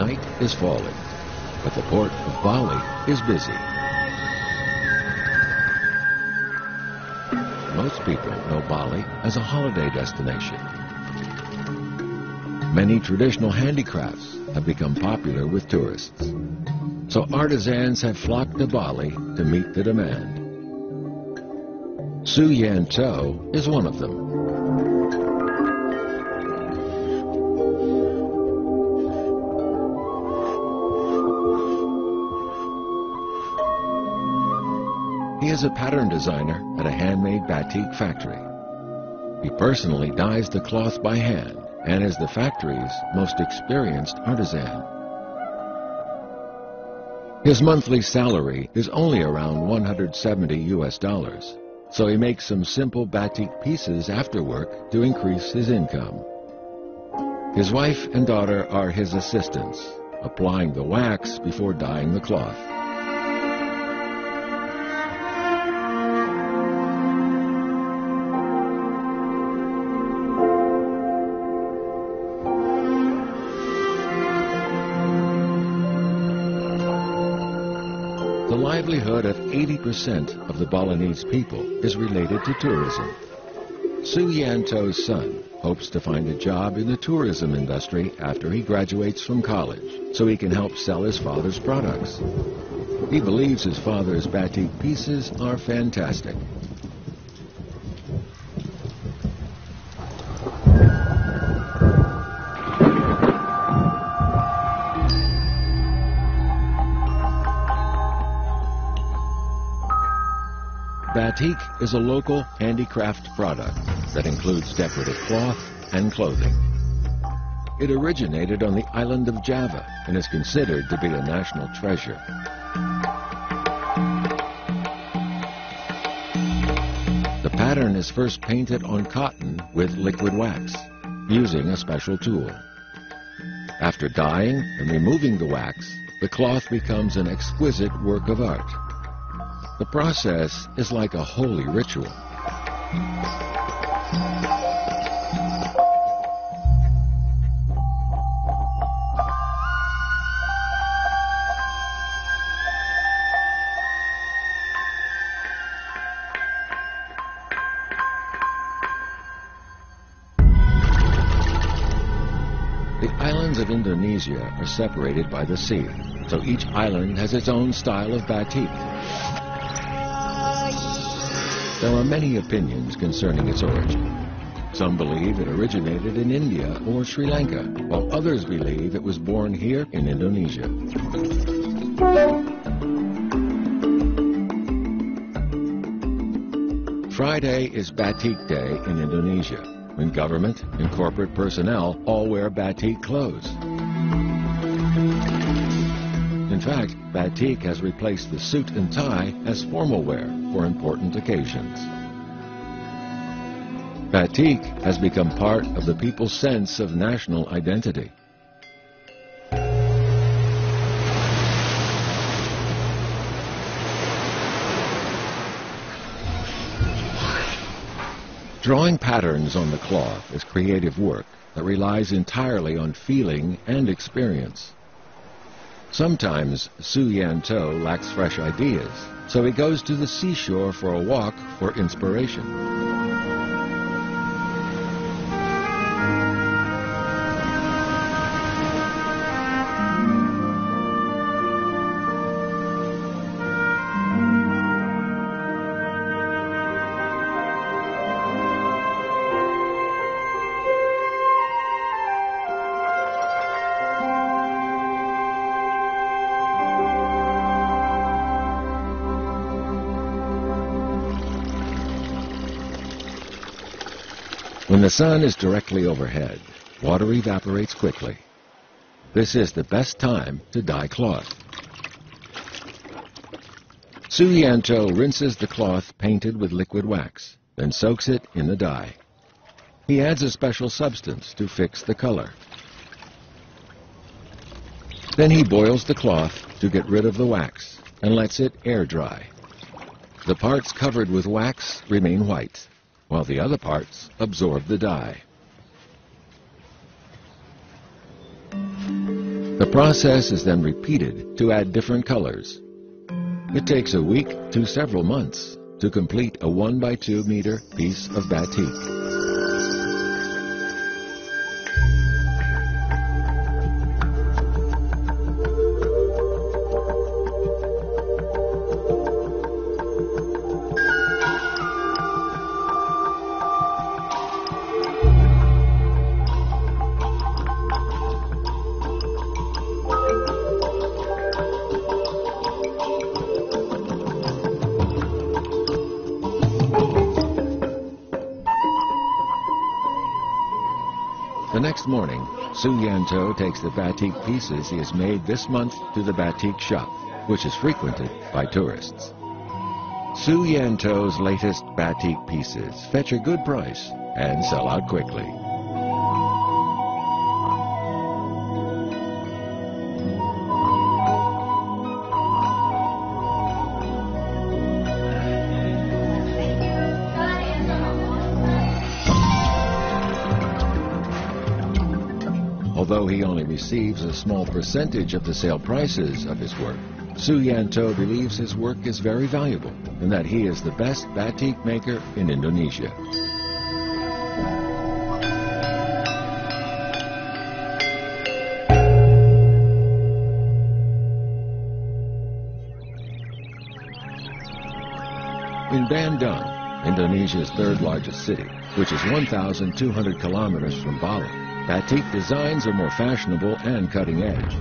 Night is falling, but the port of Bali is busy. Most people know Bali as a holiday destination. Many traditional handicrafts have become popular with tourists. So artisans have flocked to Bali to meet the demand. Su Yan To is one of them. He is a pattern designer at a handmade batik factory. He personally dyes the cloth by hand and is the factory's most experienced artisan. His monthly salary is only around $170, so he makes some simple batik pieces after work to increase his income. His wife and daughter are his assistants, applying the wax before dyeing the cloth. The livelihood of 80% of the Balinese people is related to tourism. Su Yan To's son hopes to find a job in the tourism industry after he graduates from college, so he can help sell his father's products. He believes his father's batik pieces are fantastic. Batik is a local handicraft product that includes decorative cloth and clothing. It originated on the island of Java and is considered to be a national treasure. The pattern is first painted on cotton with liquid wax, using a special tool. After dyeing and removing the wax, the cloth becomes an exquisite work of art. The process is like a holy ritual. The islands of Indonesia are separated by the sea, so each island has its own style of batik. There are many opinions concerning its origin. Some believe it originated in India or Sri Lanka, while others believe it was born here in Indonesia. Friday is Batik Day in Indonesia, when government and corporate personnel all wear batik clothes. In fact, batik has replaced the suit and tie as formal wear for important occasions. Batik has become part of the people's sense of national identity. Drawing patterns on the cloth is creative work that relies entirely on feeling and experience. Sometimes Su Yan To lacks fresh ideas, so he goes to the seashore for a walk for inspiration. When the sun is directly overhead, water evaporates quickly. This is the best time to dye cloth. Su Yan To rinses the cloth painted with liquid wax, then soaks it in the dye. He adds a special substance to fix the color. Then he boils the cloth to get rid of the wax and lets it air dry. The parts covered with wax remain white, while the other parts absorb the dye. The process is then repeated to add different colors. It takes a week to several months to complete a 1 by 2 meter piece of batik. The next morning, Su Yanto takes the batik pieces he has made this month to the batik shop, which is frequented by tourists. Su Yanto's latest batik pieces fetch a good price and sell out quickly. Although he only receives a small percentage of the sale prices of his work, Su Yanto believes his work is very valuable and that he is the best batik maker in Indonesia. In Bandung, Indonesia's third largest city, which is 1,200 kilometers from Bali, batik designs are more fashionable and cutting edge.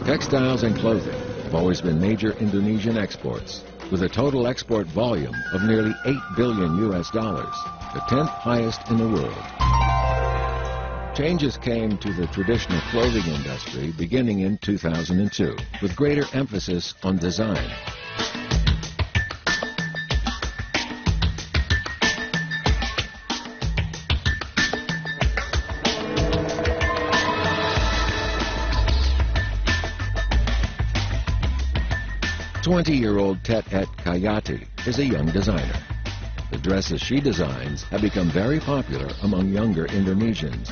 Textiles and clothing have always been major Indonesian exports, with a total export volume of nearly $8 billion, the 10th highest in the world. Changes came to the traditional clothing industry beginning in 2002, with greater emphasis on design. "20-year-old Tet Kayati is a young designer. The dresses she designs have become very popular among younger Indonesians.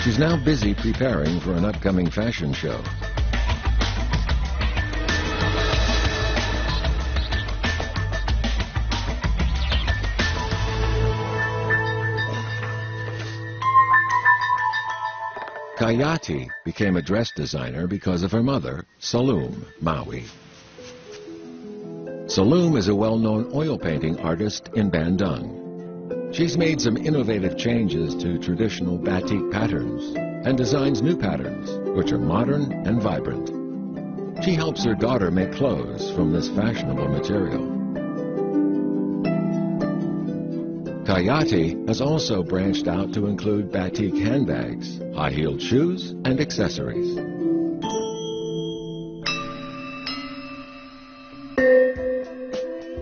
She's now busy preparing for an upcoming fashion show. Kayati became a dress designer because of her mother, Saloom Maui. Saloom is a well-known oil painting artist in Bandung. She's made some innovative changes to traditional batik patterns and designs new patterns, which are modern and vibrant. She helps her daughter make clothes from this fashionable material. Kayati has also branched out to include batik handbags, high-heeled shoes, and accessories.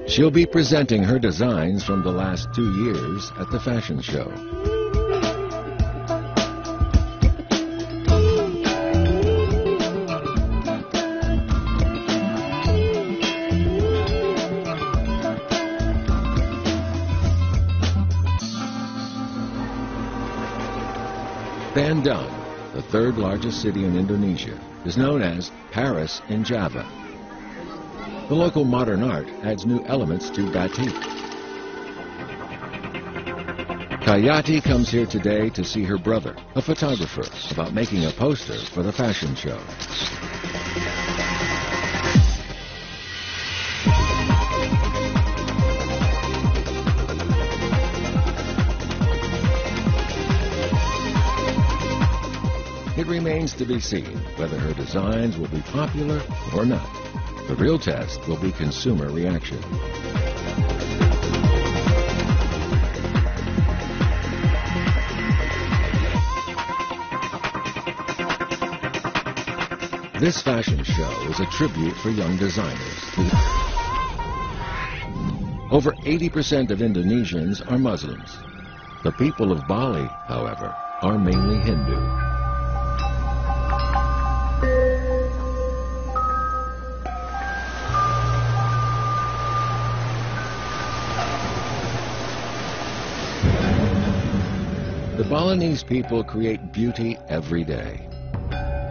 She'll be presenting her designs from the last 2 years at the fashion show. Bandung, the third largest city in Indonesia, is known as Paris in Java. The local modern art adds new elements to batik. Kayati comes here today to see her brother, a photographer, about making a poster for the fashion show. It remains to be seen whether her designs will be popular or not. The real test will be consumer reaction. This fashion show is a tribute for young designers. Over 80% of Indonesians are Muslims. The people of Bali, however, are mainly Hindu. The Balinese people create beauty every day.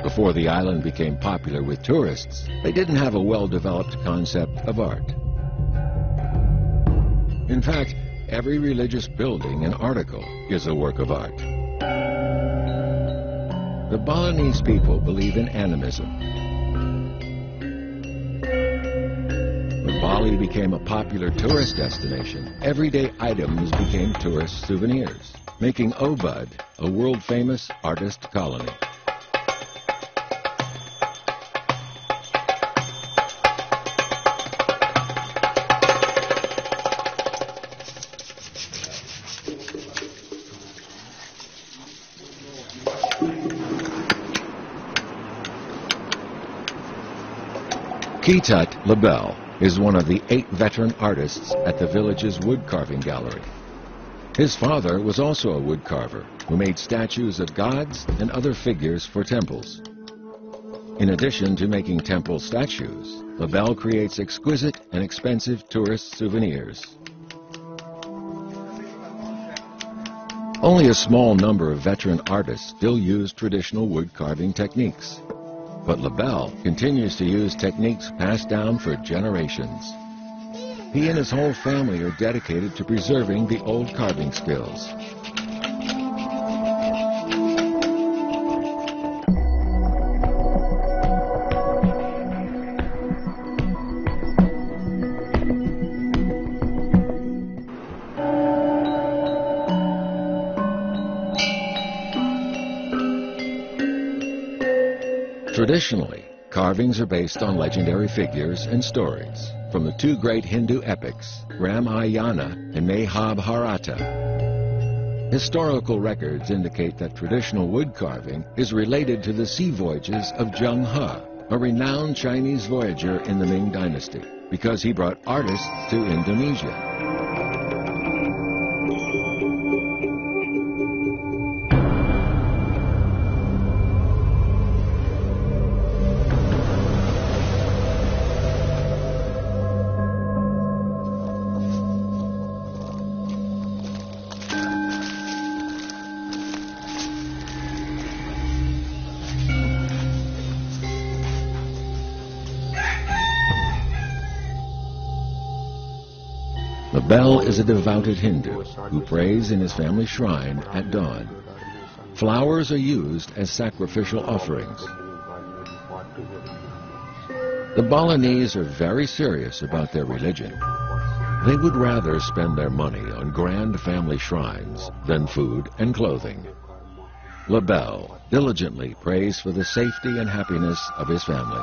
Before the island became popular with tourists, they didn't have a well-developed concept of art. In fact, every religious building and article is a work of art. The Balinese people believe in animism. When Bali became a popular tourist destination, everyday items became tourist souvenirs, making Ubud a world-famous artist colony. Kitut Labelle is one of the 8 veteran artists at the village's wood carving gallery. His father was also a wood carver who made statues of gods and other figures for temples. In addition to making temple statues, Labelle creates exquisite and expensive tourist souvenirs. Only a small number of veteran artists still use traditional wood carving techniques. But Labelle continues to use techniques passed down for generations. He and his whole family are dedicated to preserving the old carving skills. Traditionally, carvings are based on legendary figures and stories from the 2 great Hindu epics, Ramayana and Mahabharata. Historical records indicate that traditional wood carving is related to the sea voyages of Zheng He, a renowned Chinese voyager in the Ming Dynasty, because he brought artists to Indonesia. Labelle is a devoted Hindu who prays in his family shrine at dawn. Flowers are used as sacrificial offerings. The Balinese are very serious about their religion. They would rather spend their money on grand family shrines than food and clothing. Labelle diligently prays for the safety and happiness of his family.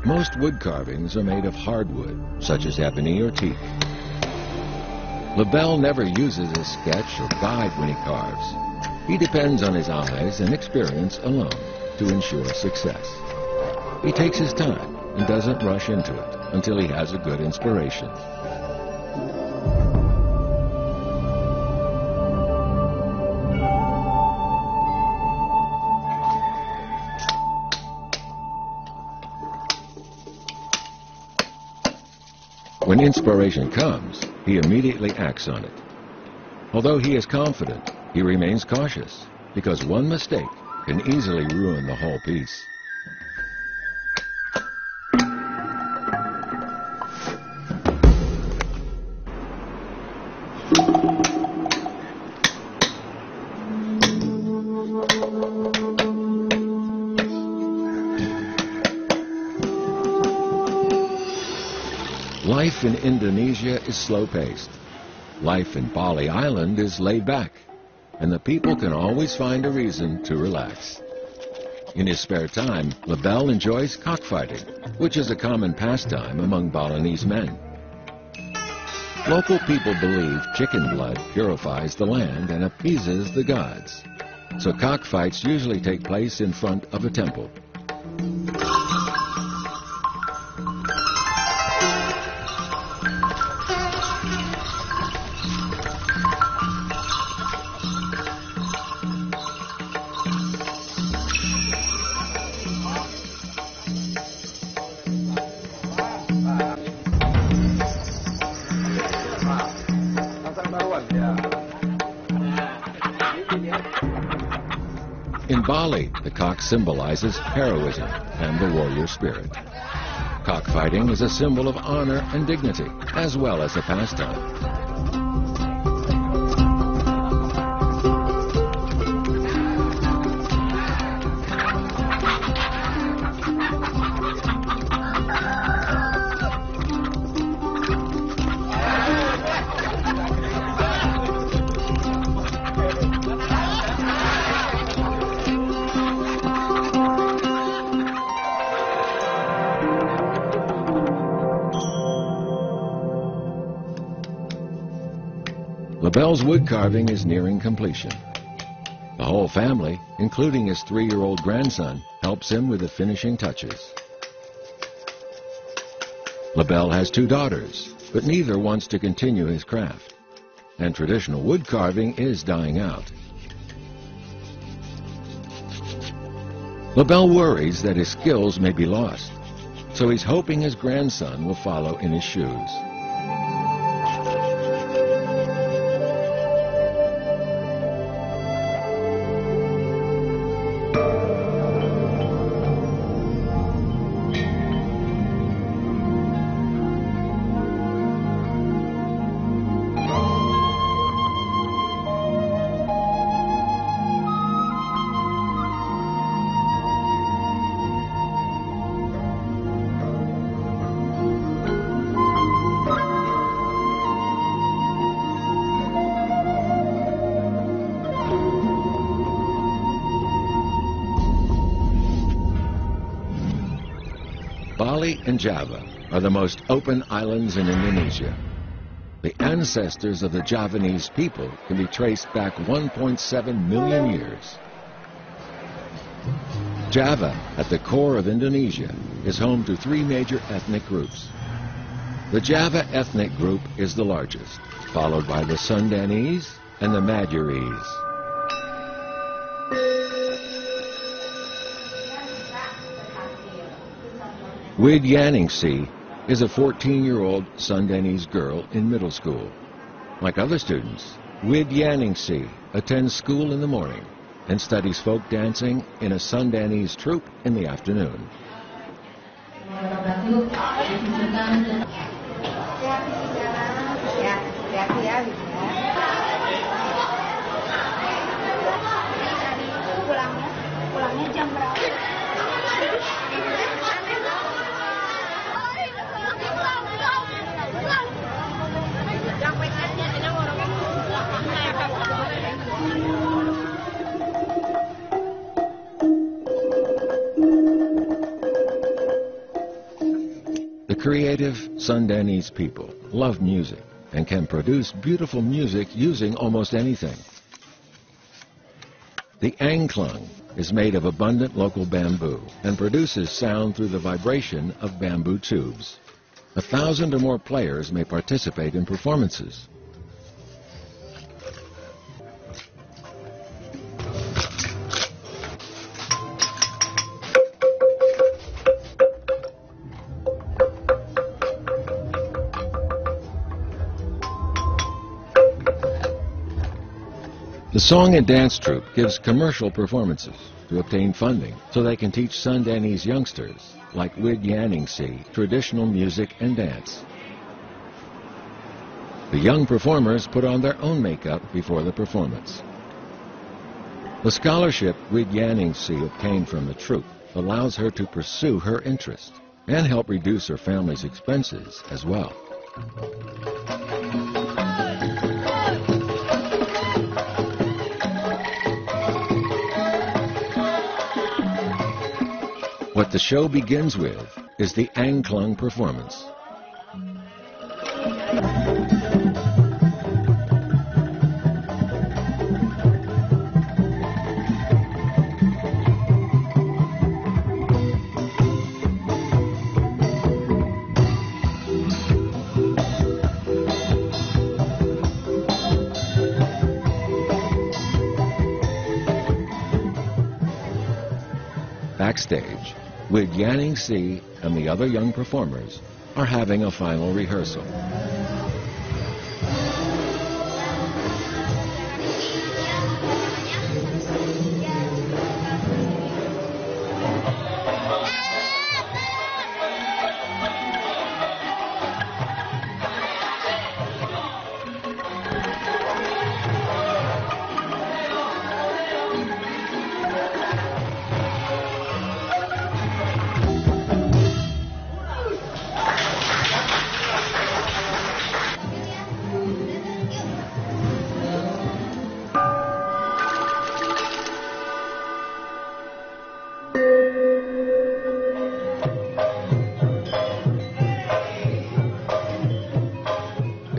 Most wood carvings are made of hardwood, such as ebony or teak. Labelle never uses a sketch or guide when he carves. He depends on his eyes and experience alone to ensure success. He takes his time and doesn't rush into it until he has a good inspiration. When inspiration comes, he immediately acts on it. Although he is confident, he remains cautious, because one mistake can easily ruin the whole piece. Life in Indonesia is slow-paced. Life in Bali Island is laid back, and the people can always find a reason to relax. In his spare time, Labelle enjoys cockfighting, which is a common pastime among Balinese men. Local people believe chicken blood purifies the land and appeases the gods, so cockfights usually take place in front of a temple. Bali, the cock symbolizes heroism and the warrior spirit. Cockfighting is a symbol of honor and dignity, as well as a pastime. LaBelle's wood carving is nearing completion. The whole family, including his 3-year-old grandson, helps him with the finishing touches. LaBelle has 2 daughters, but neither wants to continue his craft, and traditional wood carving is dying out. LaBelle worries that his skills may be lost, so he's hoping his grandson will follow in his shoes. Bali and Java are the most open islands in Indonesia. The ancestors of the Javanese people can be traced back 1.7 million years. Java, at the core of Indonesia, is home to 3 major ethnic groups. The Java ethnic group is the largest, followed by the Sundanese and the Madurese. Widyaningsih is a 14-year-old Sundanese girl in middle school. Like other students, Widyaningsih attends school in the morning and studies folk dancing in a Sundanese troupe in the afternoon. The creative Sundanese people love music and can produce beautiful music using almost anything. The angklung is made of abundant local bamboo and produces sound through the vibration of bamboo tubes. 1,000 or more players may participate in performances. The song and dance troupe gives commercial performances to obtain funding so they can teach Sundanese youngsters, like Widyaningsih, traditional music and dance. The young performers put on their own makeup before the performance. The scholarship Widyaningsih obtained from the troupe allows her to pursue her interest and help reduce her family's expenses as well. What the show begins with is the angklung performance. Backstage, Widyaningsih and the other young performers are having a final rehearsal.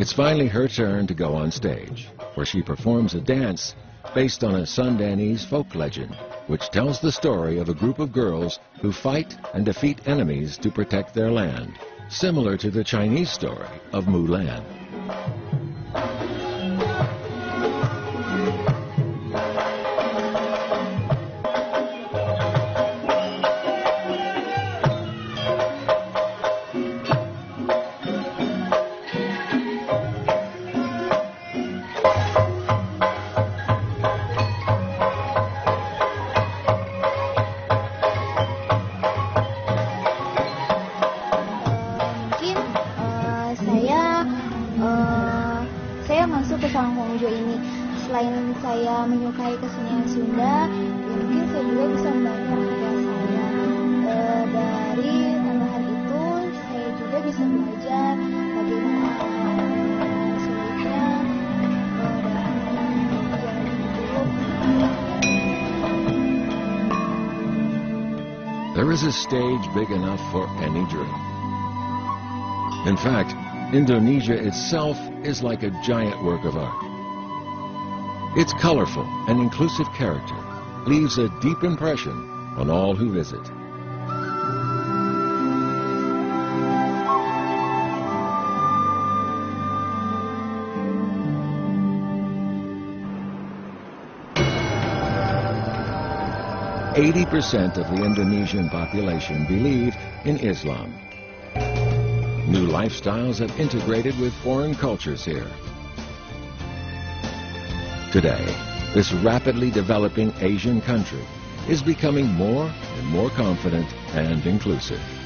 It's finally her turn to go on stage, where she performs a dance based on a Sundanese folk legend, which tells the story of a group of girls who fight and defeat enemies to protect their land, similar to the Chinese story of Mulan. saya masuk ke Salang Hongjo ini. Selain saya menyukai kesenian Sunda, mungkin saya juga bisa membantu orang tua saya. Dari tambahan itu, saya juga bisa belajar bagaimana sulitnya dalam menjalani hidup. There is a stage big enough for any dream. In fact, Indonesia itself is like a giant work of art. Its colorful and inclusive character leaves a deep impression on all who visit. % of the Indonesian population believe in Islam. New lifestyles have integrated with foreign cultures here. Today, this rapidly developing Asian country is becoming more and more confident and inclusive.